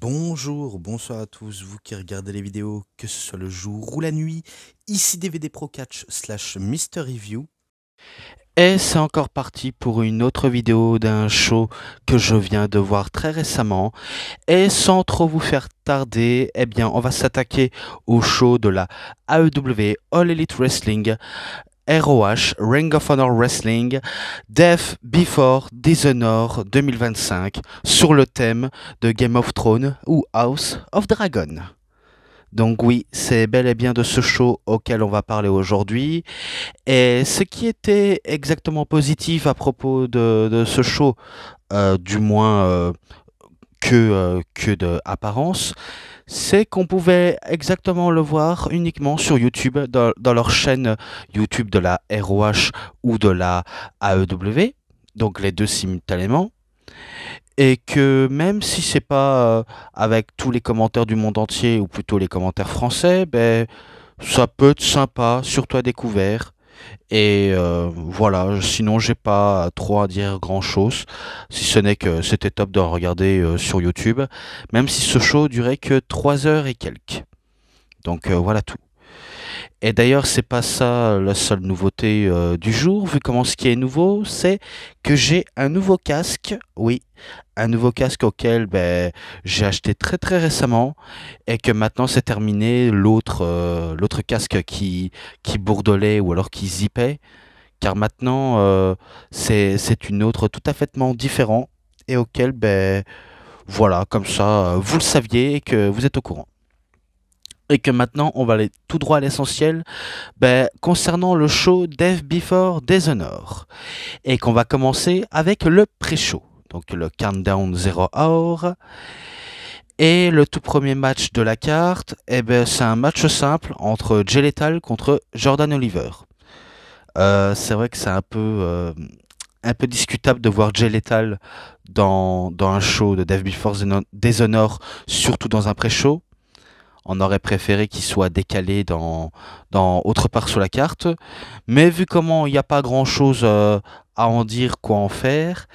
Bonjour, bonsoir à tous, vous qui regardez les vidéos, que ce soit le jour ou la nuit. Ici DVD Pro Catch slash Mister Review. Et c'est encore parti pour une autre vidéo d'un show que je viens de voir très récemment. Et sans trop vous faire tarder, eh bien, on va s'attaquer au show de la AEW All Elite Wrestling, ROH, Ring of Honor Wrestling, Death Before Dishonor 2025, sur le thème de Game of Thrones ou House of Dragon. Donc oui, c'est bel et bien de ce show auquel on va parler aujourd'hui. Et ce qui était exactement positif à propos de ce show, du moins que de apparence, c'est qu'on pouvait exactement le voir uniquement sur YouTube, dans leur chaîne YouTube de la ROH ou de la AEW, donc les deux simultanément, et que même si c'est pas avec tous les commentaires du monde entier, ou plutôt les commentaires français, ben, ça peut être sympa, surtout à découvert. Et voilà, sinon j'ai pas trop à dire grand chose, si ce n'est que c'était top de regarder sur YouTube, même si ce show durait que 3 heures et quelques. Donc voilà tout. Et d'ailleurs, c'est pas ça la seule nouveauté du jour, vu comment ce qui est nouveau, c'est que j'ai un nouveau casque, oui, un nouveau casque auquel j'ai acheté très très récemment et que maintenant c'est terminé l'autre casque qui bourdelait ou alors qui zippait, car maintenant c'est une autre tout à fait différent et auquel voilà, comme ça vous le saviez et que vous êtes au courant. Et que maintenant on va aller tout droit à l'essentiel concernant le show Death Before Dishonor, et qu'on va commencer avec le pré-show, donc le Countdown 0 Hour. Et le tout premier match de la carte, c'est un match simple entre Jay Lethal contre Jordan Oliver. C'est vrai que c'est un peu discutable de voir Jay Lethal dans un show de Death Before Dishonor, surtout dans un pré-show. On aurait préféré qu'il soit décalé dans autre part sur la carte. Mais vu comment il n'y a pas grand-chose à en dire, quoi en faire,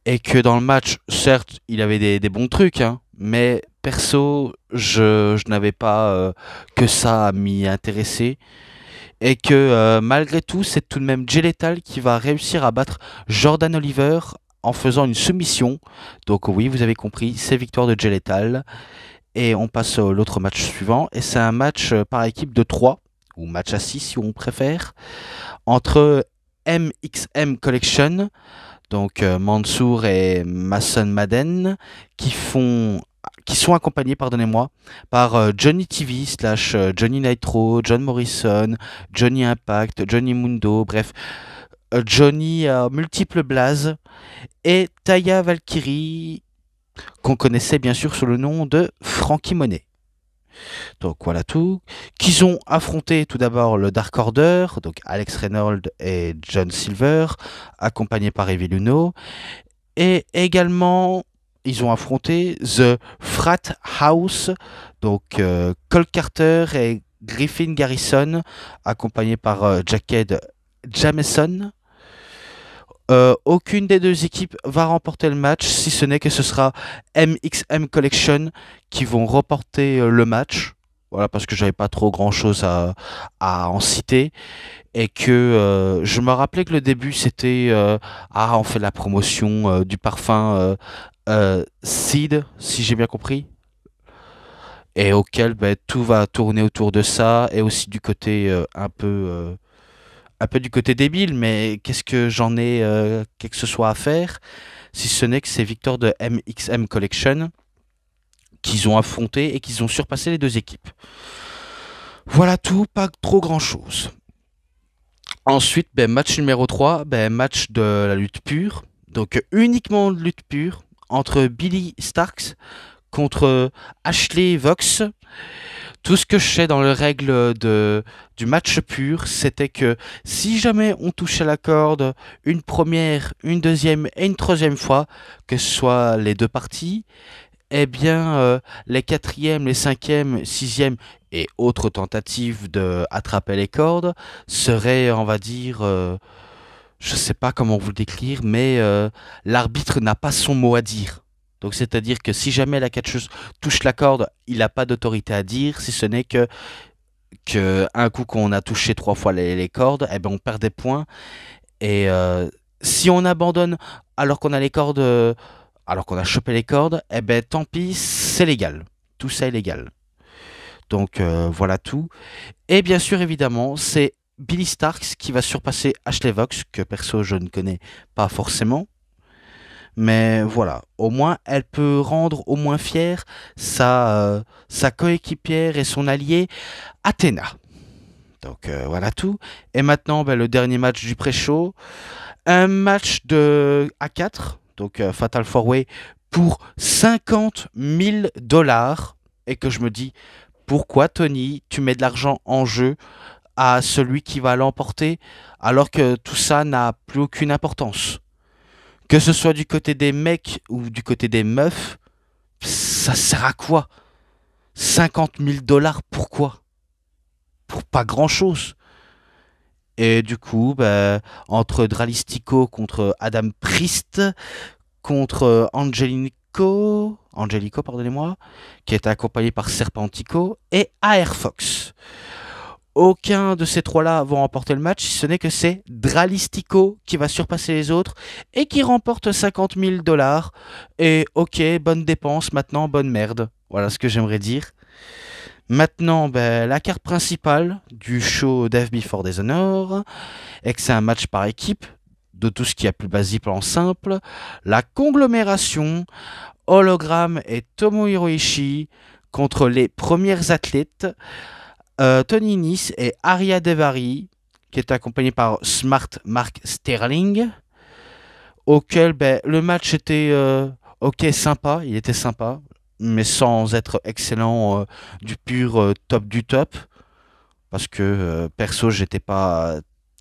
et que dans le match, certes, il avait des bons trucs, hein, mais perso, je n'avais pas que ça à m'y intéresser. Et que malgré tout, c'est tout de même Jay Lethal qui va réussir à battre Jordan Oliver en faisant une soumission. Donc oui, vous avez compris, c'est victoire de Jay Lethal. Et on passe à l'autre match suivant. Et c'est un match par équipe de 3, ou match à 6 si on préfère, entre MXM Collection, donc Mansour et Mason Madden, qui sont accompagnés, pardonnez-moi, par Johnny TV slash Johnny Nitro, John Morrison, Johnny Impact, Johnny Mundo, bref, Johnny multiples blazes, et Taya Valkyrie, qu'on connaissait bien sûr sous le nom de Frankie Monet. Donc voilà tout. Qu'ils ont affronté tout d'abord le Dark Order, donc Alex Reynolds et John Silver, accompagnés par Evil Uno. Et également, ils ont affronté The Frat House, donc Cole Carter et Griffin Garrison, accompagnés par Jacked Jameson. Aucune des deux équipes va remporter le match, si ce n'est que ce sera MXM Collection qui vont remporter le match. Voilà, parce que j'avais pas trop grand chose à en citer. Et que je me rappelais que le début c'était ah, on fait la promotion du parfum Seed, si j'ai bien compris. Et auquel tout va tourner autour de ça, et aussi du côté un peu du côté débile, mais qu'est-ce que j'en ai quelque ce soit à faire, si ce n'est que c'est victoire de MXM Collection qu'ils ont affronté et qu'ils ont surpassé les deux équipes. Voilà tout, pas trop grand chose. Ensuite, match numéro 3, match de la lutte pure, donc uniquement de lutte pure, entre Billy Starks contre Ashley Vox. Tout ce que je sais dans les règles du match pur, c'était que si jamais on touchait la corde une première, une deuxième et une troisième fois, que ce soit les deux parties, eh bien les quatrièmes, les cinquièmes, sixièmes et autres tentatives de attraper les cordes seraient, on va dire, je sais pas comment vous le décrire, mais l'arbitre n'a pas son mot à dire. Donc c'est-à-dire que si jamais la catcheuse touche la corde, il n'a pas d'autorité à dire, si ce n'est que un coup qu'on a touché 3 fois les cordes, eh ben on perd des points. Et si on abandonne alors qu'on a les cordes, alors qu'on a chopé les cordes, eh ben tant pis, c'est légal. Tout ça est légal. Donc voilà tout. Et bien sûr, évidemment, c'est Billy Starks qui va surpasser Ashley Vox, que perso je ne connais pas forcément. Mais voilà, au moins elle peut rendre au moins fière sa coéquipière et son allié Athena. Donc voilà tout. Et maintenant, ben, le dernier match du pré-show. Un match de A4, donc Fatal 4-Way, pour 50 000 dollars. Et que je me dis, pourquoi Tony, tu mets de l'argent en jeu à celui qui va l'emporter alors que tout ça n'a plus aucune importance? Que ce soit du côté des mecs ou du côté des meufs, ça sert à quoi? 50 000 dollars, pourquoi? Pour pas grand-chose. Et du coup, bah, entre Dralistico contre Adam Priest, contre Angelico, pardonnez-moi, qui est accompagné par Serpentico, et AR Fox. Aucun de ces trois-là vont remporter le match, si ce n'est que c'est Dralistico qui va surpasser les autres et qui remporte 50 000 dollars. Et ok, bonne dépense, maintenant bonne merde. Voilà ce que j'aimerais dire. Maintenant, ben, la carte principale du show Death Before Dishonor, et que c'est un match par équipe, de tout ce qui est plus basique en simple, la conglomération, Hologram et Tomohiro Ishii contre les premières athlètes, Tony Nice et Aria Daivari, qui est accompagné par Smart Mark Sterling, auquel ben, le match était ok sympa, il était sympa, mais sans être excellent du pur top du top, parce que perso j'étais pas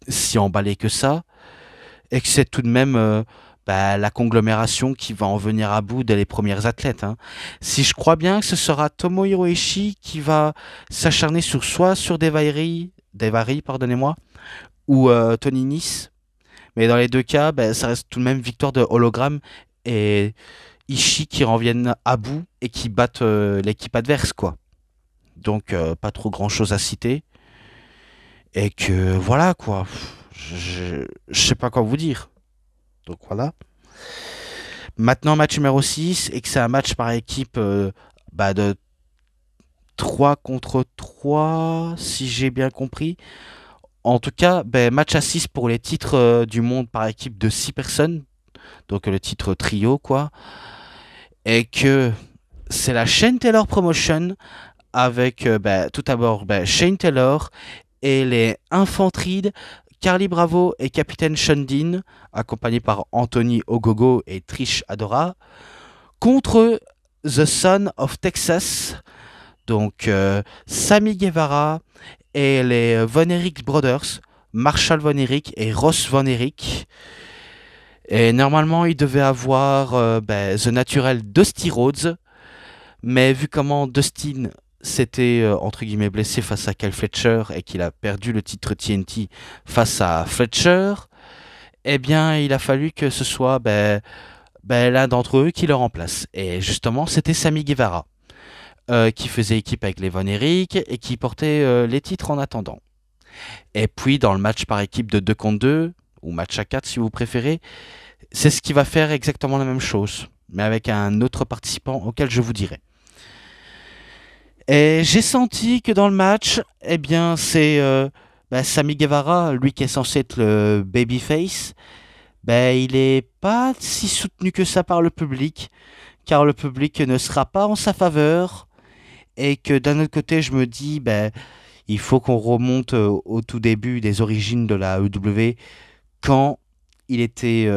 si emballé que ça, et que c'est tout de même bah, la conglomération qui va en venir à bout dès les premières athlètes. Hein. Si je crois bien que ce sera Tomohiro Ishii qui va s'acharner soit sur Daivari, pardonnez-moi, ou Tony Nice. Mais dans les deux cas, bah, ça reste tout de même victoire de Hologram et Ishii qui reviennent à bout et qui battent l'équipe adverse, quoi. Donc pas trop grand chose à citer. Et que voilà, quoi. Je sais pas quoi vous dire. Donc voilà. Maintenant, match numéro 6, et que c'est un match par équipe bah, de 3 contre 3, si j'ai bien compris. En tout cas, ben, match à 6 pour les titres du monde par équipe de 6 personnes. Donc le titre trio, quoi. Et que c'est la Shane Taylor Promotion avec ben, tout d'abord ben, Shane Taylor et les Infantrides, Carly Bravo et Capitaine Shundin, accompagnés par Anthony Ogogo et Trish Adora, contre The Son of Texas, donc Sammy Guevara et les Von Erich Brothers, Marshall Von Erich et Ross Von Erich. Et normalement, il devait avoir ben, The Natural Dusty Rhodes, mais vu comment Dustin s'était entre guillemets blessé face à Kyle Fletcher et qu'il a perdu le titre TNT face à Fletcher, eh bien, il a fallu que ce soit ben, l'un d'entre eux qui le remplace. Et justement, c'était Sammy Guevara, qui faisait équipe avec les Von Erich et qui portait les titres en attendant. Et puis, dans le match par équipe de 2 contre 2, ou match à 4 si vous préférez, c'est ce qui va faire exactement la même chose, mais avec un autre participant auquel je vous dirai. Et j'ai senti que dans le match, eh bien, c'est Sammy Guevara, lui qui est censé être le babyface, ben, il est pas si soutenu que ça par le public, car le public ne sera pas en sa faveur, et que d'un autre côté, je me dis, ben, il faut qu'on remonte au tout début des origines de la EW, quand il était,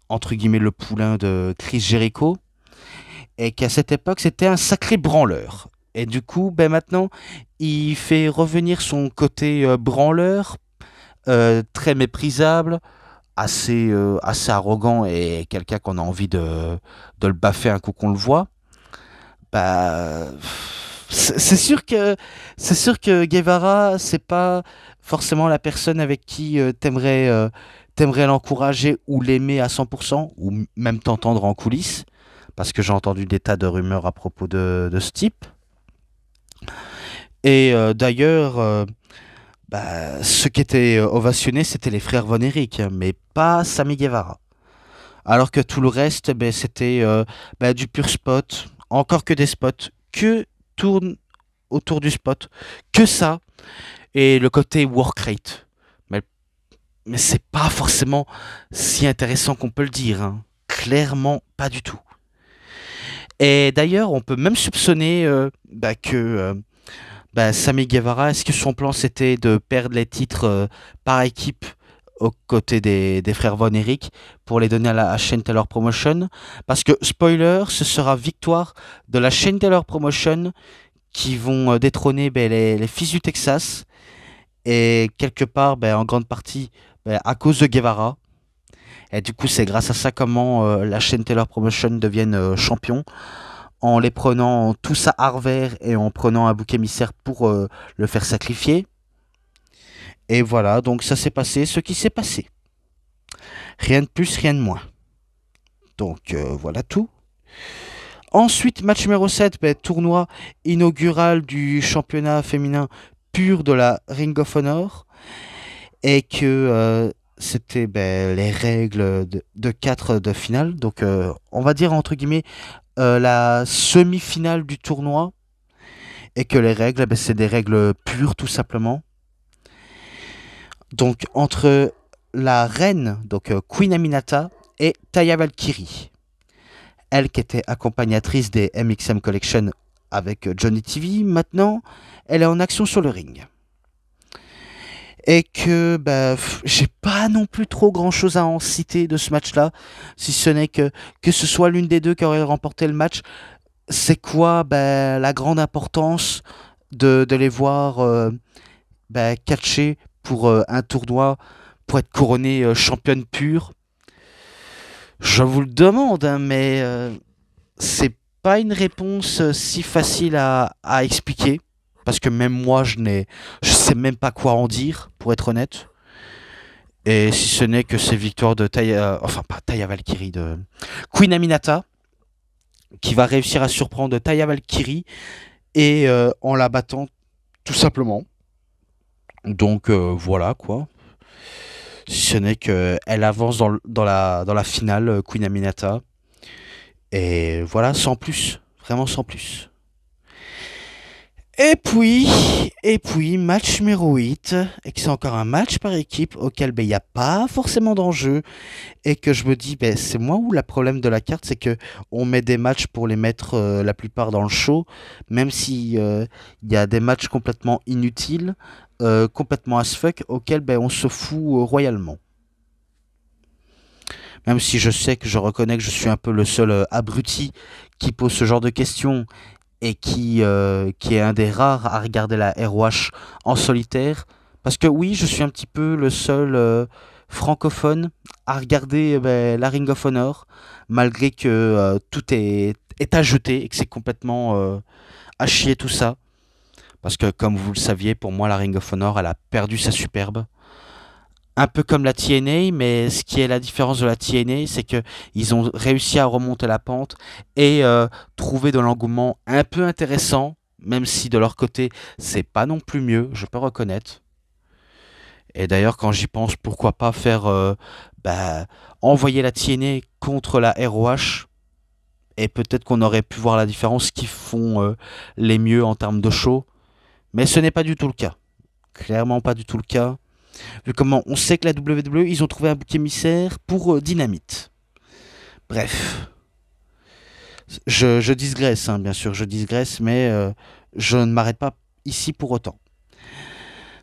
entre guillemets, le poulain de Chris Jericho, et qu'à cette époque, c'était un sacré branleur. Et du coup, ben maintenant, il fait revenir son côté branleur, très méprisable, assez arrogant et quelqu'un qu'on a envie de le baffer un coup qu'on le voit. Bah, c'est sûr que Guevara, c'est pas forcément la personne avec qui t'aimerais l'encourager ou l'aimer à 100%, ou même t'entendre en coulisses. parce que j'ai entendu des tas de rumeurs à propos de ce type. Et d'ailleurs, ceux qui étaient ovationnés, c'était les frères Von Erich, mais pas Sammy Guevara. Alors que tout le reste, c'était du pur spot, encore que des spots, que tourne autour du spot, que ça, et le côté work rate. Mais, mais c'est pas forcément si intéressant qu'on peut le dire, hein. Clairement, pas du tout. Et d'ailleurs, on peut même soupçonner que Sammy Guevara, est-ce que son plan c'était de perdre les titres par équipe aux côtés des frères Von Erich pour les donner à Shane Taylor Promotion? Parce que, spoiler, ce sera victoire de la Shane Taylor Promotion qui vont détrôner les fils du Texas et quelque part, en grande partie, à cause de Guevara. Et du coup, c'est grâce à ça comment la Shane Taylor Promotion devienne champion en les prenant tous à Harvard et en prenant un bouc émissaire pour le faire sacrifier. Et voilà, donc ça s'est passé ce qui s'est passé. Rien de plus, rien de moins. Donc voilà tout. Ensuite, match numéro 7, tournoi inaugural du championnat féminin pur de la Ring of Honor. Et que c'était les règles de 4 de finale. Donc on va dire entre guillemets la semi-finale du tournoi. Et que les règles, c'est des règles pures tout simplement. Donc entre la reine, donc Queen Aminata, et Taya Valkyrie. Elle qui était accompagnatrice des MXM Collection avec Johnny TV, maintenant elle est en action sur le ring. Et que j'ai pas non plus trop grand chose à en citer de ce match-là, si ce n'est que ce soit l'une des deux qui aurait remporté le match. C'est quoi la grande importance de les voir catcher pour un tournoi, pour être couronné championne pure? Je vous le demande, hein, mais c'est pas une réponse si facile à expliquer. Parce que même moi, je sais même pas quoi en dire, pour être honnête. Et si ce n'est que ces victoires de Taya, enfin pas Taya Valkyrie, de Queen Aminata, qui va réussir à surprendre Taya Valkyrie et en la battant tout simplement. Donc voilà quoi. Si ce n'est qu'elle avance dans la finale, Queen Aminata. Et voilà, sans plus. Vraiment sans plus. Et puis, match numéro 8, et que c'est encore un match par équipe auquel il n'y a pas forcément d'enjeu, et que je me dis, c'est moi où le problème de la carte, c'est que on met des matchs pour les mettre la plupart dans le show, même si il y a des matchs complètement inutiles, complètement as fuck, auxquels on se fout royalement. Même si je sais que je reconnais que je suis un peu le seul abruti qui pose ce genre de questions, et qui est un des rares à regarder la ROH en solitaire. Parce que oui, je suis un petit peu le seul francophone à regarder la Ring of Honor, malgré que tout est à jeter et que c'est complètement à chier tout ça. Parce que comme vous le saviez, pour moi, la Ring of Honor, elle a perdu sa superbe. Un peu comme la TNA, mais ce qui est la différence de la TNA, c'est que ils ont réussi à remonter la pente et trouver de l'engouement un peu intéressant, même si de leur côté, c'est pas non plus mieux, je peux reconnaître. Et d'ailleurs, quand j'y pense, pourquoi pas faire envoyer la TNA contre la ROH, et peut-être qu'on aurait pu voir la différence qui font les mieux en termes de show, mais ce n'est pas du tout le cas. Clairement pas du tout le cas. Vu comment on sait que la WWE, ils ont trouvé un bouc émissaire pour Dynamite. Bref. Je digresse, hein, bien sûr, je digresse, mais je ne m'arrête pas ici pour autant.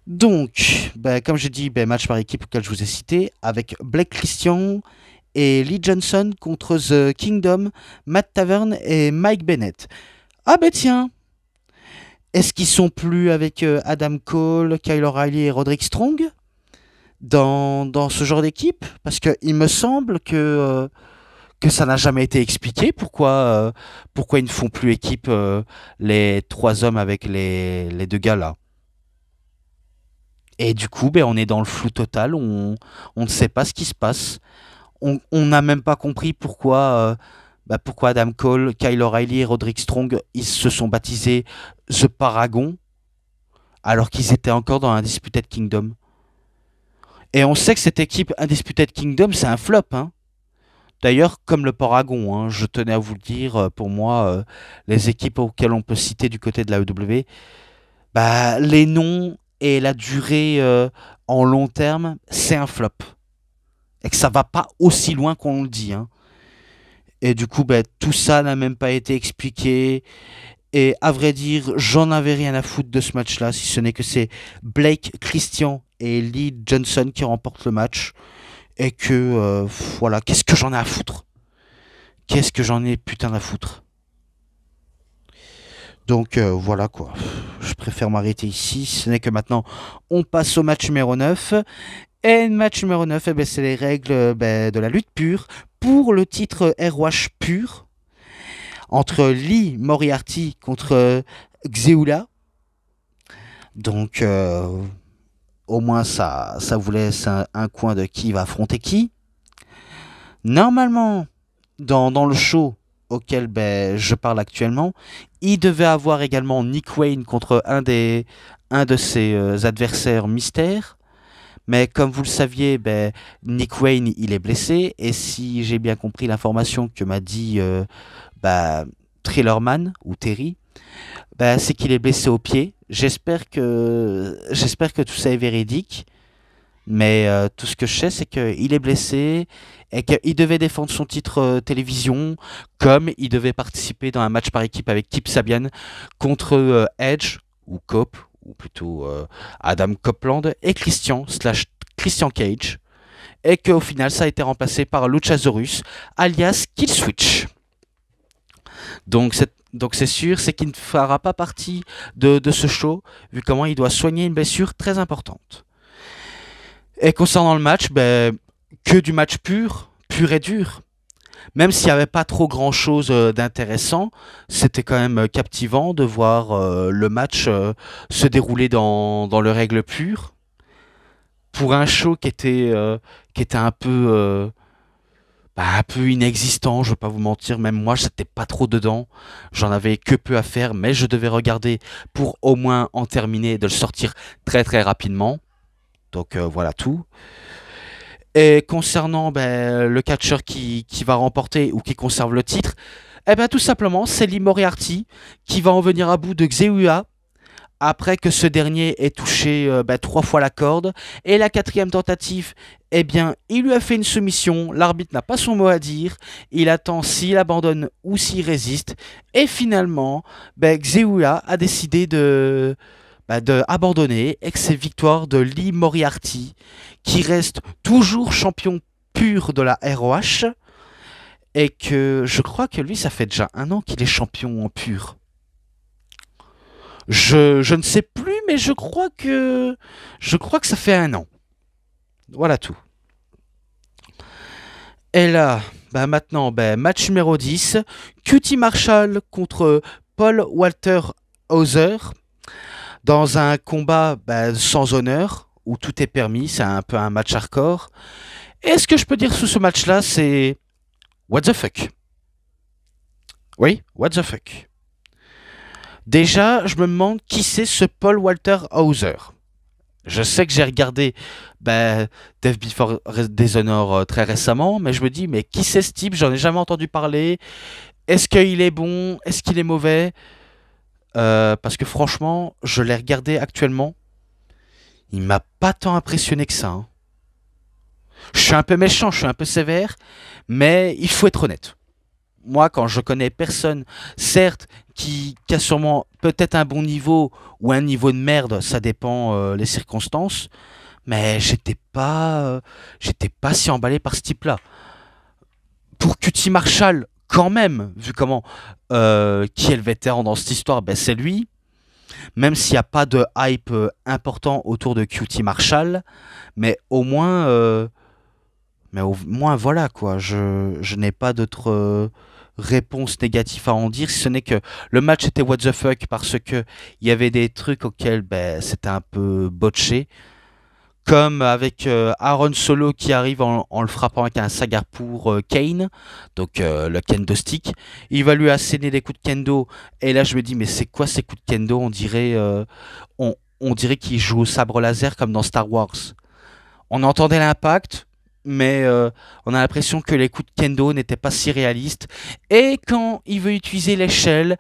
Donc, comme j'ai dit, match par équipe auquel je vous ai cité, avec Blake Christian et Lee Johnson contre The Kingdom, Matt Tavern et Mike Bennett. Ah tiens, est-ce qu'ils sont plus avec Adam Cole, Kyle O'Reilly et Roderick Strong dans ce genre d'équipe? Parce qu'il me semble que ça n'a jamais été expliqué pourquoi ils ne font plus équipe les 3 hommes avec les 2 gars là. Et du coup, on est dans le flou total, on ne sait pas ce qui se passe. On n'a même pas compris pourquoi pourquoi Adam Cole, Kyle O'Reilly et Roderick Strong, ils se sont baptisés The Paragon alors qu'ils étaient encore dans Undisputed Kingdom. Et on sait que cette équipe Undisputed Kingdom, c'est un flop, hein. D'ailleurs, comme le Paragon, hein, je tenais à vous le dire, pour moi, les équipes auxquelles on peut citer du côté de la AEW, les noms et la durée en long terme, c'est un flop. Et que ça va pas aussi loin qu'on le dit, hein. Et du coup, tout ça n'a même pas été expliqué. Et à vrai dire, j'en avais rien à foutre de ce match-là, si ce n'est que c'est Blake Christian et Lee Johnson qui remportent le match. Et que, voilà, qu'est-ce que j'en ai à foutre? Qu'est-ce que j'en ai putain à foutre? Donc voilà quoi. Je préfère m'arrêter ici. Ce n'est que maintenant, on passe au match numéro 9. Et le match numéro 9, c'est les règles de la lutte pure pour le titre ROH pur entre Lee Moriarty contre Xeula. Donc au moins ça vous laisse un coin de qui va affronter qui. Normalement, dans le show auquel je parle actuellement, il devait avoir également Nick Wayne contre un de ses adversaires mystères. Mais comme vous le saviez, Nick Wayne, il est blessé. Et si j'ai bien compris l'information que m'a dit Thrillerman ou Terry, c'est qu'il est blessé au pied. J'espère que tout ça est véridique. Mais tout ce que je sais, c'est qu'il est blessé et qu'il devait défendre son titre télévision, comme il devait participer dans un match par équipe avec Kip Sabian contre Edge ou Cope, ou plutôt Adam Copeland et Christian Cage, et qu'au final ça a été remplacé par Luchasaurus alias Killswitch. Donc c'est sûr, c'est qu'il ne fera pas partie de ce show, vu comment il doit soigner une blessure très importante. Et concernant le match, que du match pur et dur. Même s'il n'y avait pas trop grand chose d'intéressant, c'était quand même captivant de voir le match se dérouler dans le règle pure. Pour un show qui était un peu inexistant, je ne vais pas vous mentir, même moi, j'étais pas trop dedans. J'en avais que peu à faire, mais je devais regarder pour au moins en terminer, de le sortir très très rapidement. Donc voilà tout. Et concernant le catcheur qui va remporter ou qui conserve le titre, tout simplement, c'est Lee Moriarty qui va en venir à bout de Xeua après que ce dernier ait touché 3 fois la corde. Et la 4e tentative, il lui a fait une soumission. L'arbitre n'a pas son mot à dire. Il attend s'il abandonne ou s'il résiste. Et finalement, Xeua a décidé de abandonner, et que c'est victoire de Lee Moriarty qui reste toujours champion pur de la ROH, et que je crois que lui ça fait déjà 1 an qu'il est champion en pur. Je ne sais plus, mais je crois que ça fait 1 an. Voilà tout. Et là, maintenant, match numéro 10, QT Marshall contre Paul Walter Hauser. Dans un combat sans honneur, où tout est permis, c'est un peu un match hardcore. Et ce que je peux dire sous ce match-là, c'est what the fuck. Oui, what the fuck. Déjà, je me demande qui c'est ce Paul Walter Hauser. Je sais que j'ai regardé Death Before Dishonor très récemment, mais je me dis, mais qui c'est ce type? J'en ai jamais entendu parler. Est-ce qu'il est bon? Est-ce qu'il est mauvais? Parce que franchement, je l'ai regardé actuellement. Il m'a pas tant impressionné que ça, hein. Je suis un peu méchant, je suis un peu sévère, mais il faut être honnête. Moi, quand je connais personne, certes, qui a sûrement peut-être un bon niveau ou un niveau de merde, ça dépend les circonstances, mais j'étais pas si emballé par ce type-là. Pour QT Marshall, quand même, vu comment qui est le vétéran dans cette histoire, c'est lui. Même s'il n'y a pas de hype important autour de QT Marshall, mais au moins voilà quoi. Je n'ai pas d'autres réponses négatives à en dire, si ce n'est que le match était what the fuck parce que il y avait des trucs auxquels c'était un peu botché, comme avec Aaron Solo qui arrive en le frappant avec un sagar pour Kane, donc le kendo stick. Il va lui asséner des coups de kendo, et là je me dis, mais c'est quoi ces coups de kendo? On dirait qu'il joue au sabre laser comme dans Star Wars. On entendait l'impact, mais on a l'impression que les coups de kendo n'étaient pas si réalistes. Et quand il veut utiliser l'échelle,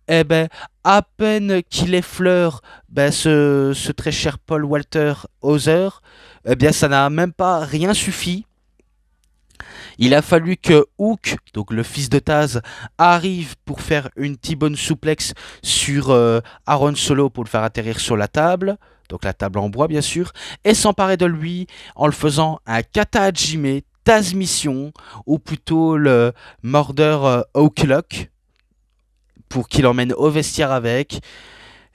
eh ben, à peine qu'il effleure ce très cher Paul Walter Hauser, eh bien, ça n'a même pas rien suffi. Il a fallu que Hook, donc le fils de Taz, arrive pour faire une T-bone suplex sur Aaron Solo pour le faire atterrir sur la table, donc la table en bois bien sûr, et s'emparer de lui en le faisant un kata hajime Taz Mission, ou plutôt le Murder Hawk Lock, pour qu'il emmène au vestiaire avec,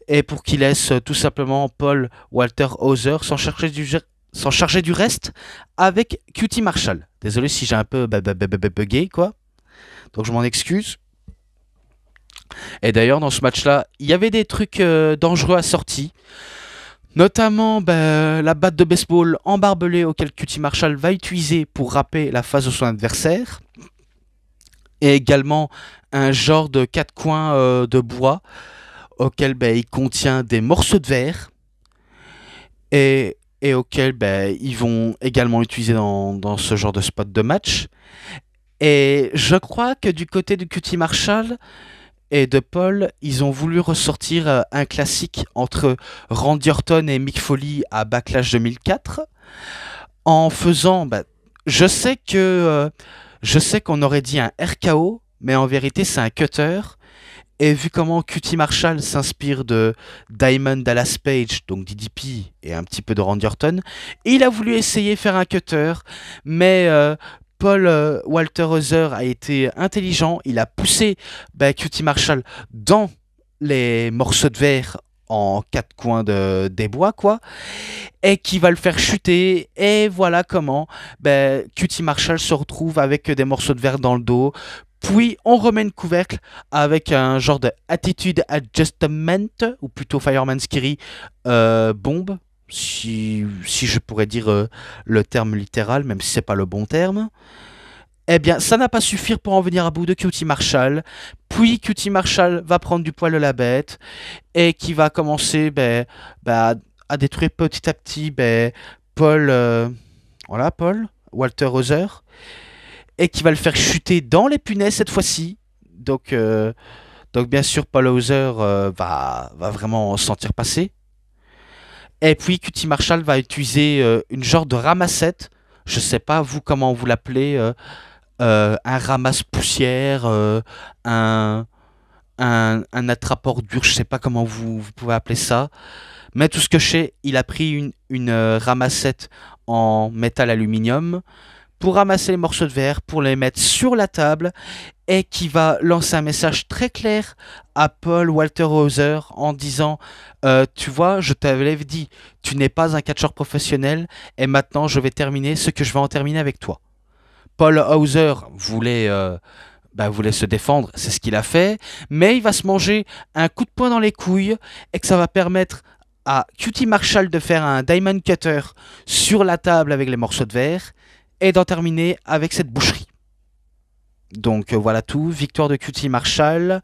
et pour qu'il laisse tout simplement Paul Walter Hauser s'en charger du reste avec QT Marshall. Désolé si j'ai un peu bugué, quoi. Donc je m'en excuse. Et d'ailleurs, dans ce match-là, il y avait des trucs dangereux assortis. Notamment la batte de baseball embarbelée auquel QT Marshall va utiliser pour râper la face de son adversaire. Et également un genre de quatre coins de bois auquel il contient des morceaux de verre et auquel ils vont également utiliser dans ce genre de spot de match. Et je crois que du côté de QT Marshall et de Paul, ils ont voulu ressortir un classique entre Randy Orton et Mick Foley à Backlash 2004 en faisant... je sais qu'on aurait dit un RKO, mais en vérité c'est un cutter. Et vu comment QT Marshall s'inspire de Diamond Dallas Page, donc DDP, et un petit peu de Randy Orton, il a voulu essayer de faire un cutter, mais Paul Walter Hauser a été intelligent, il a poussé QT Marshall dans les morceaux de verre en quatre coins des bois, quoi, et qui va le faire chuter, et voilà comment QT Marshall se retrouve avec des morceaux de verre dans le dos. Puis on remet une couvercle avec un genre de attitude adjustment, ou plutôt Fireman's Carry bombe, si je pourrais dire le terme littéral, même si c'est pas le bon terme. Eh bien, ça n'a pas suffi pour en venir à bout de QT Marshall. Puis QT Marshall va prendre du poil de la bête et qui va commencer à détruire petit à petit Paul, Paul Walter Hauser, et qui va le faire chuter dans les punaises cette fois-ci. Donc bien sûr, Paul Hauser va vraiment s'en sentir passer. Et puis QT Marshall va utiliser une genre de ramassette. Je sais pas vous comment vous l'appelez, un ramasse-poussière, un attrape-ordure, je sais pas comment vous pouvez appeler ça. Mais tout ce que je sais, il a pris une ramassette en métal aluminium pour ramasser les morceaux de verre, pour les mettre sur la table, et qui va lancer un message très clair à Paul Walter Hauser en disant tu vois, je t'avais dit, tu n'es pas un catcheur professionnel, et maintenant je vais terminer ce que je vais en terminer avec toi. Paul Hauser voulait se défendre, c'est ce qu'il a fait, mais il va se manger un coup de poing dans les couilles, et que ça va permettre à QT Marshall de faire un Diamond Cutter sur la table avec les morceaux de verre, et d'en terminer avec cette boucherie. Donc voilà tout, victoire de QT Marshall.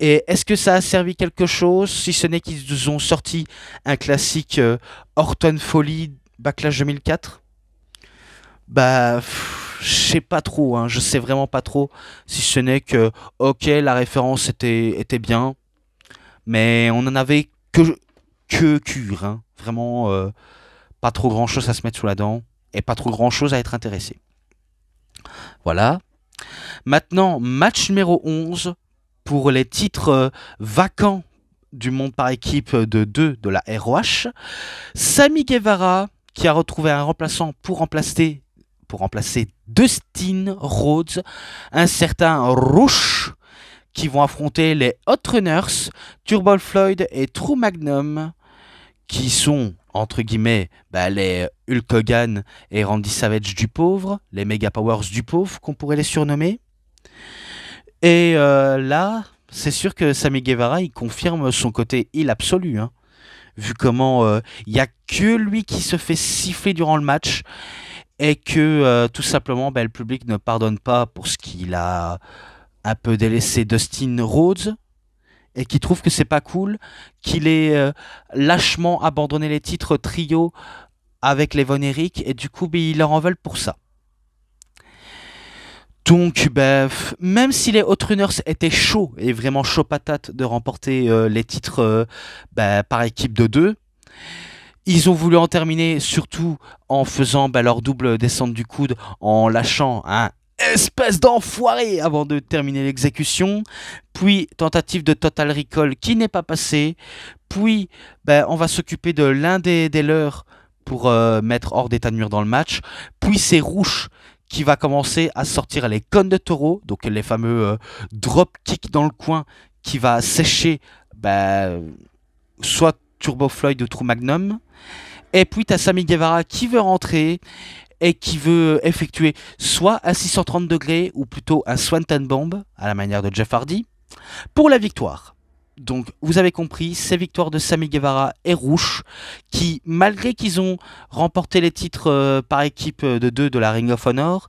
Et est-ce que ça a servi quelque chose, si ce n'est qu'ils nous ont sorti un classique Orton Foley Backlash 2004 ? Je sais pas trop, je sais vraiment pas trop, si ce n'est que, ok, la référence était bien, mais on en avait que cure, vraiment pas trop grand chose à se mettre sous la dent. Et pas trop grand chose à être intéressé. Voilà. Maintenant, match numéro 11 pour les titres vacants du monde par équipe de 2 de la ROH. Sammy Guevara qui a retrouvé un remplaçant pour remplacer Dustin Rhodes, un certain Rush, qui vont affronter les Hot Runners, Turbo Floyd et True Magnum, qui sont entre guillemets les Hulk Hogan et Randy Savage du pauvre, les Mega Powers du pauvre qu'on pourrait les surnommer. Et là, c'est sûr que Sammy Guevara il confirme son côté heel absolu, vu comment il n'y a que lui qui se fait siffler durant le match et que tout simplement le public ne pardonne pas pour ce qu'il a un peu délaissé Dustin Rhodes et qui trouve que c'est pas cool, qu'il ait lâchement abandonné les titres trio avec les Von Erich et du coup il leur en veulent pour ça. Donc, même si les Hot Runners étaient chauds et vraiment chaud patate de remporter les titres par équipe de deux, ils ont voulu en terminer surtout en faisant leur double descente du coude, en lâchant un espèce d'enfoiré avant de terminer l'exécution, puis tentative de Total Recall qui n'est pas passée, puis on va s'occuper de l'un des leurs pour mettre hors d'état de nuire dans le match, puis c'est Rouge qui va commencer à sortir les cônes de taureau, donc les fameux drop kicks dans le coin qui va sécher soit Turbo Floyd ou True Magnum. Et puis tu as Sammy Guevara qui veut rentrer et qui veut effectuer soit un 630 degrés ou plutôt un Swanton Bomb à la manière de Jeff Hardy pour la victoire. Donc vous avez compris, c'est victoire de Sammy Guevara et Rouge qui, malgré qu'ils ont remporté les titres par équipe de deux de la Ring of Honor,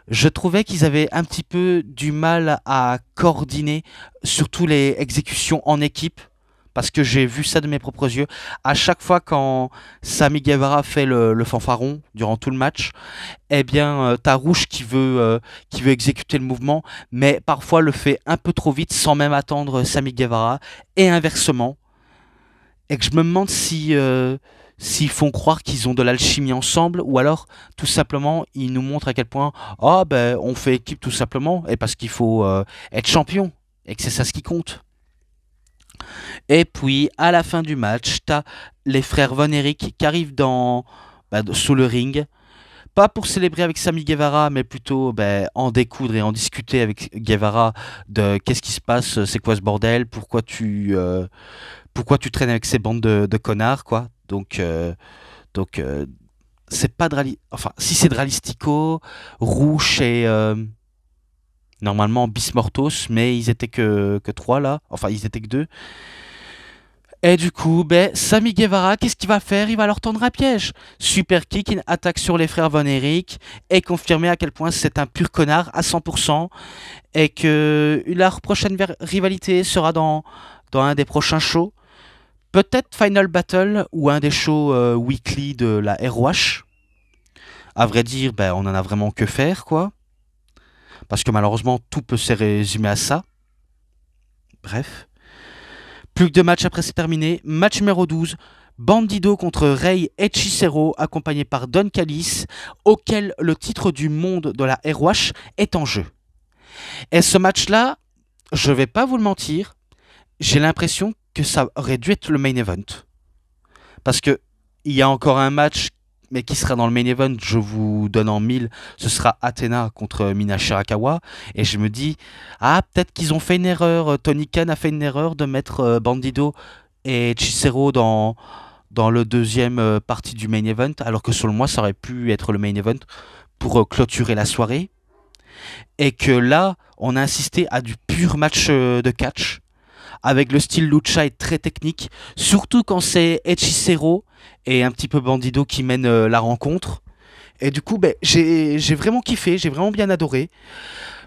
je trouvais qu'ils avaient un petit peu du mal à coordonner surtout les exécutions en équipe. Parce que j'ai vu ça de mes propres yeux. À chaque fois quand Sammy Guevara fait le fanfaron durant tout le match, t'as Rouge qui veut exécuter le mouvement, mais parfois le fait un peu trop vite sans même attendre Sammy Guevara, et inversement. Et que je me demande s'ils font croire qu'ils ont de l'alchimie ensemble, ou alors tout simplement ils nous montrent à quel point on fait équipe tout simplement, et parce qu'il faut être champion, et que c'est ça ce qui compte. Et puis, à la fin du match, t'as les frères Von Erich qui arrivent sous le ring. Pas pour célébrer avec Sammy Guevara, mais plutôt en découdre et en discuter avec Guevara de qu'est-ce qui se passe, c'est quoi ce bordel, pourquoi tu traînes avec ces bandes de connards, quoi. Donc c'est pas enfin, si c'est Dralistico, Rouge et normalement Bismortos, mais ils étaient que trois là, enfin ils étaient que deux. Et du coup, Sammy Guevara, qu'est-ce qu'il va faire? Il va leur tendre un piège. Super kick, une attaque sur les frères Von Erich et confirmer à quel point c'est un pur connard à 100% et que leur prochaine rivalité sera dans un des prochains shows. Peut-être Final Battle ou un des shows weekly de la ROH. À vrai dire, on en a vraiment que faire, quoi. Parce que malheureusement, tout peut se résumer à ça. Bref. Plus que deux matchs après, c'est terminé. Match numéro 12. Bandido contre Rey Hechicero, accompagné par Don Callis, auquel le titre du monde de la ROH est en jeu. Et ce match-là, je vais pas vous le mentir, j'ai l'impression que ça aurait dû être le main event. Parce que il y a encore un match, mais qui sera dans le main event, je vous donne en 1000, ce sera Athena contre Mina Shirakawa. Et je me dis, peut-être qu'ils ont fait une erreur, Tony Khan a fait une erreur de mettre Bandido et Chisero dans le deuxième partie du main event, alors que selon moi, ça aurait pu être le main event pour clôturer la soirée. Et que là, on a insisté à du pur match de catch, avec le style lucha et très technique, surtout quand c'est Hechicero et un petit peu Bandido qui mènent la rencontre. Et du coup, j'ai vraiment kiffé, j'ai vraiment bien adoré.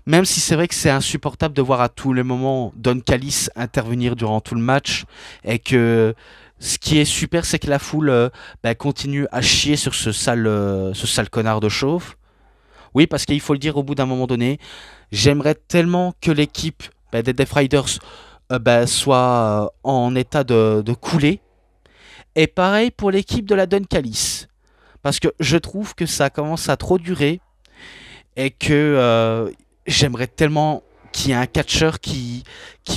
Même si c'est vrai que c'est insupportable de voir à tous les moments Don Callis intervenir durant tout le match. Et que ce qui est super, c'est que la foule continue à chier sur ce sale connard de chauve. Oui, parce qu'il faut le dire au bout d'un moment donné, j'aimerais tellement que l'équipe des Death Riders soit en état de couler. Et pareil pour l'équipe de la Don Callis. Parce que je trouve que ça commence à trop durer. Et que j'aimerais tellement qu'il y ait un catcheur qui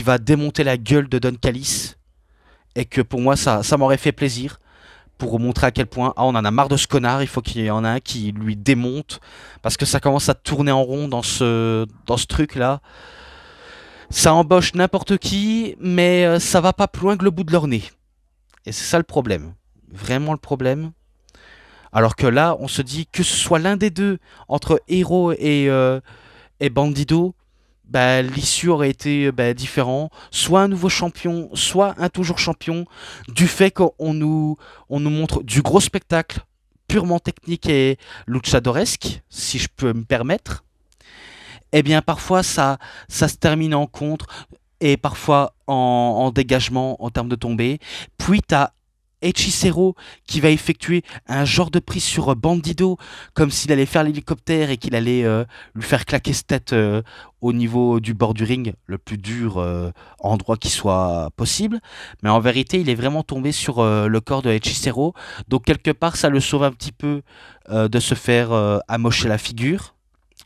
va démonter la gueule de Don Callis. Et que pour moi, ça m'aurait fait plaisir. Pour montrer à quel point on en a marre de ce connard, il faut qu'il y en ait un qui lui démonte. Parce que ça commence à tourner en rond dans ce truc-là. Ça embauche n'importe qui, mais ça va pas plus loin que le bout de leur nez. Et c'est ça le problème. Vraiment le problème. Alors que là, on se dit que ce soit l'un des deux, entre Hero et Bandido, bah, l'issue aurait été bah, différente. Soit un nouveau champion, soit un toujours champion, du fait on nous montre du gros spectacle, purement technique et luchadoresque, si je peux me permettre. Eh bien, parfois, ça se termine en contre et parfois en dégagement en termes de tombée. Puis, tu as Hechicero qui va effectuer un genre de prise sur Bandido, comme s'il allait faire l'hélicoptère et qu'il allait lui faire claquer sa tête au niveau du bord du ring, le plus dur endroit qui soit possible. Mais en vérité, il est vraiment tombé sur le corps de Hechicero. Donc, quelque part, ça le sauve un petit peu de se faire amocher la figure.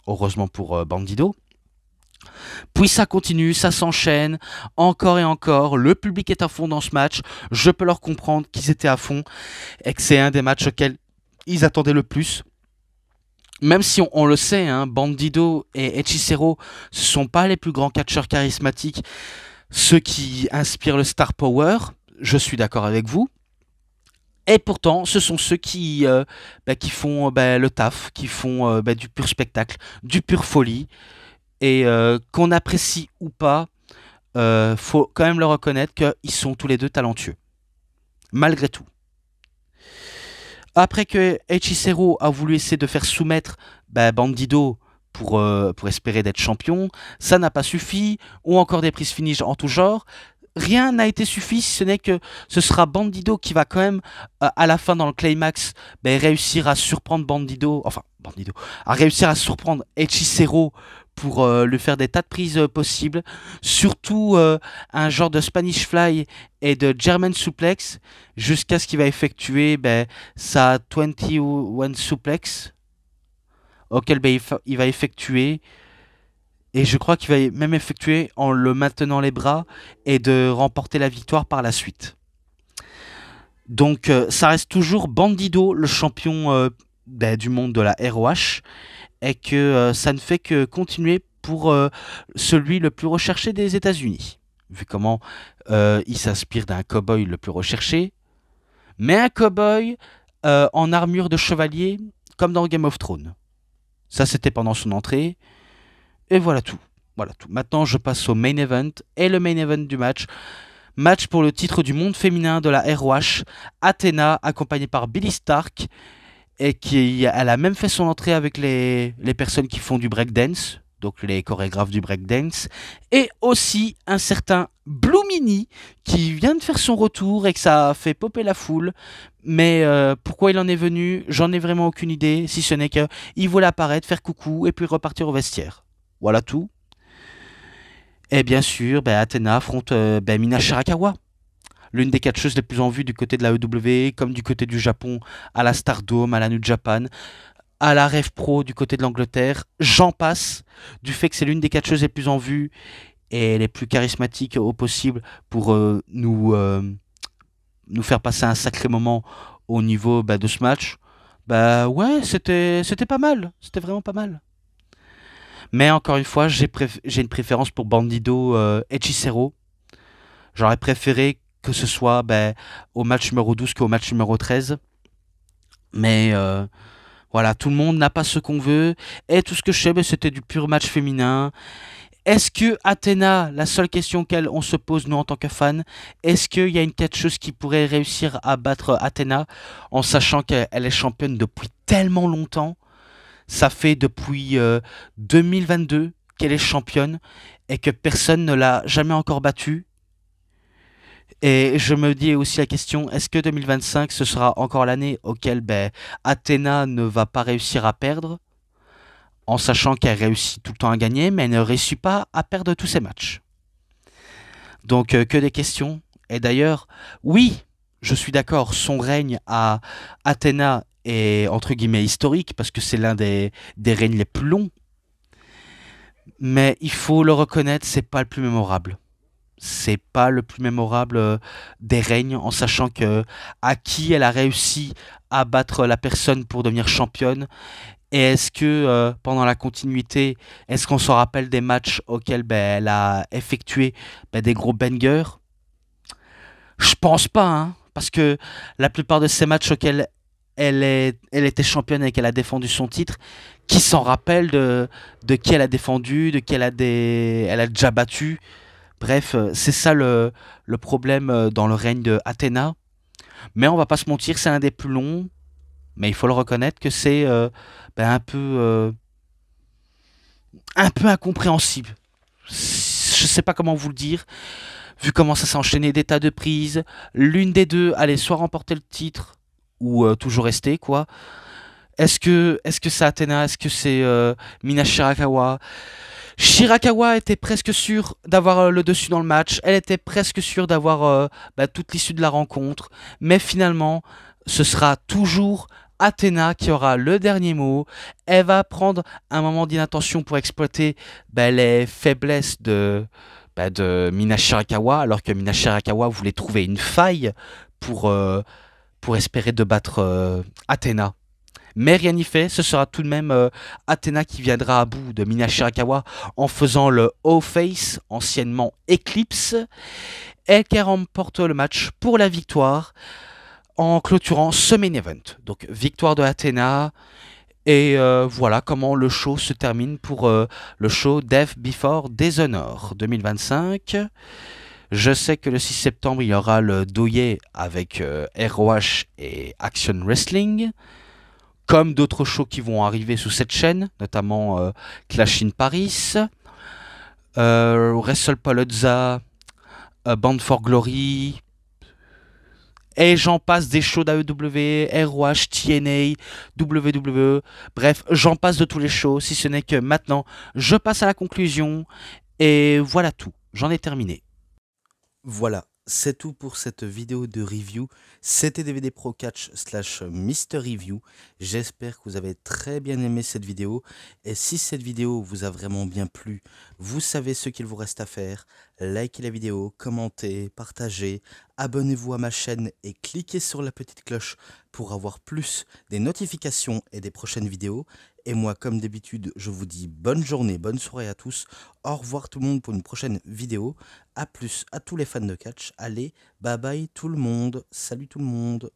Heureusement pour Bandido. Puis ça continue, ça s'enchaîne, encore et encore. Le public est à fond dans ce match. Je peux leur comprendre qu'ils étaient à fond et que c'est un des matchs auxquels ils attendaient le plus. Même si on le sait, hein, Bandido et Hechicero, ce ne sont pas les plus grands catcheurs charismatiques, ceux qui inspirent le star power. Je suis d'accord avec vous. Et pourtant, ce sont ceux qui font le taf, qui font du pur spectacle, du pur folie. Et qu'on apprécie ou pas, faut quand même le reconnaître qu'ils sont tous les deux talentueux, malgré tout. Après que Hechicero a voulu essayer de faire soumettre Bandido pour espérer d'être champion, ça n'a pas suffi, ou encore des prises finish en tout genre. Rien n'a été suffi, si ce n'est que ce sera Bandido qui va quand même, à la fin dans le climax, réussir à surprendre Bandido, à réussir à surprendre Hechicero pour lui faire des tas de prises possibles, surtout un genre de Spanish Fly et de German Suplex, jusqu'à ce qu'il va effectuer sa 21 Suplex, auquel il va effectuer, et je crois qu'il va même effectuer en le maintenant les bras et de remporter la victoire par la suite. Donc ça reste toujours Bandido, le champion du monde de la ROH, et que ça ne fait que continuer pour celui le plus recherché des États-Unis, vu comment il s'inspire d'un cow-boy le plus recherché, mais un cow-boy en armure de chevalier, comme dans Game of Thrones. Ça, c'était pendant son entrée, et voilà tout. Voilà tout. Maintenant, je passe au main event, et le main event du match. Match pour le titre du monde féminin de la ROH, Athena, accompagnée par Billie Stark, et elle a même fait son entrée avec les personnes qui font du breakdance, donc les chorégraphes du breakdance, et aussi un certain Blue Mini qui vient de faire son retour et que ça a fait popper la foule. Mais pourquoi il en est venu, j'en ai vraiment aucune idée, si ce n'est qu'il voulait apparaître, faire coucou et puis repartir au vestiaire. Voilà tout. Et bien sûr, Athena affronte Mina Shirakawa, l'une des catcheuses les plus en vue du côté de la EW, comme du côté du Japon, à la Stardome, à la New Japan, à la Rev Pro du côté de l'Angleterre. J'en passe, du fait que c'est l'une des catcheuses les plus en vue et les plus charismatiques au possible pour nous faire passer un sacré moment au niveau de ce match. Ouais, c'était pas mal, c'était vraiment pas mal. Mais encore une fois, j'ai une préférence pour Bandido Hechicero. J'aurais préféré que ce soit au match numéro 12 qu'au match numéro 13. Mais voilà, tout le monde n'a pas ce qu'on veut. Et tout ce que je sais, c'était du pur match féminin. Est-ce que Athena, la seule question qu'elle on se pose nous en tant que fans, est-ce qu'il y a une catcheuse qui pourrait réussir à battre Athena en sachant qu'elle est championne depuis tellement longtemps? Ça fait depuis 2022 qu'elle est championne et que personne ne l'a jamais encore battue. Et je me dis aussi la question, est-ce que 2025 ce sera encore l'année auquel Athena ne va pas réussir à perdre, en sachant qu'elle réussit tout le temps à gagner, mais elle ne réussit pas à perdre tous ses matchs. Donc que des questions. Et d'ailleurs, oui, je suis d'accord, son règne à Athena est entre guillemets historique, parce que c'est l'un des règnes les plus longs. Mais il faut le reconnaître, c'est pas le plus mémorable. C'est pas le plus mémorable des règnes, en sachant que à qui elle a réussi à battre la personne pour devenir championne. Et est-ce que pendant la continuité, est-ce qu'on se rappelle des matchs auxquels elle a effectué des gros bangers? Je pense pas, hein, parce que la plupart de ces matchs auxquels elle était championne et qu'elle a défendu son titre, qui s'en rappelle de qui elle a défendu, de qui elle a déjà battu. Bref, c'est ça le problème dans le règne de Athéna. Mais on va pas se mentir, c'est un des plus longs. Mais il faut le reconnaître que c'est un peu incompréhensible. Je sais pas comment vous le dire. Vu comment ça s'est enchaîné des tas de prises, l'une des deux allait soit remporter le titre ou toujours rester quoi. Est-ce que c'est Athéna? Est-ce que c'est Mina Shirakawa? Shirakawa était presque sûre d'avoir le dessus dans le match. Elle était presque sûre d'avoir toute l'issue de la rencontre. Mais finalement, ce sera toujours Athéna qui aura le dernier mot. Elle va prendre un moment d'inattention pour exploiter les faiblesses de Mina Shirakawa, alors que Mina Shirakawa voulait trouver une faille pour espérer de battre Athéna. Mais rien n'y fait, ce sera tout de même Athéna qui viendra à bout de Mina Shirakawa en faisant le O-Face, anciennement Eclipse, et qui remporte le match pour la victoire en clôturant ce main event. Donc victoire de Athéna, et voilà comment le show se termine pour le show Death Before Dishonor 2025. Je sais que le 6 septembre, il y aura le Doye avec ROH et Action Wrestling, comme d'autres shows qui vont arriver sous cette chaîne, notamment Clash in Paris, WrestlePalooza, Bound for Glory, et j'en passe des shows d'AEW, ROH, TNA, WWE, bref, j'en passe de tous les shows, si ce n'est que maintenant, je passe à la conclusion, et voilà tout, j'en ai terminé. Voilà, c'est tout pour cette vidéo de review. C'était DVD Pro Catch / Mister Review. J'espère que vous avez très bien aimé cette vidéo. Et si cette vidéo vous a vraiment bien plu, vous savez ce qu'il vous reste à faire. Likez la vidéo, commentez, partagez, abonnez-vous à ma chaîne et cliquez sur la petite cloche pour avoir plus des notifications et des prochaines vidéos. Et moi, comme d'habitude, je vous dis bonne journée, bonne soirée à tous. Au revoir tout le monde pour une prochaine vidéo. A plus à tous les fans de catch. Allez, bye bye tout le monde. Salut tout le monde.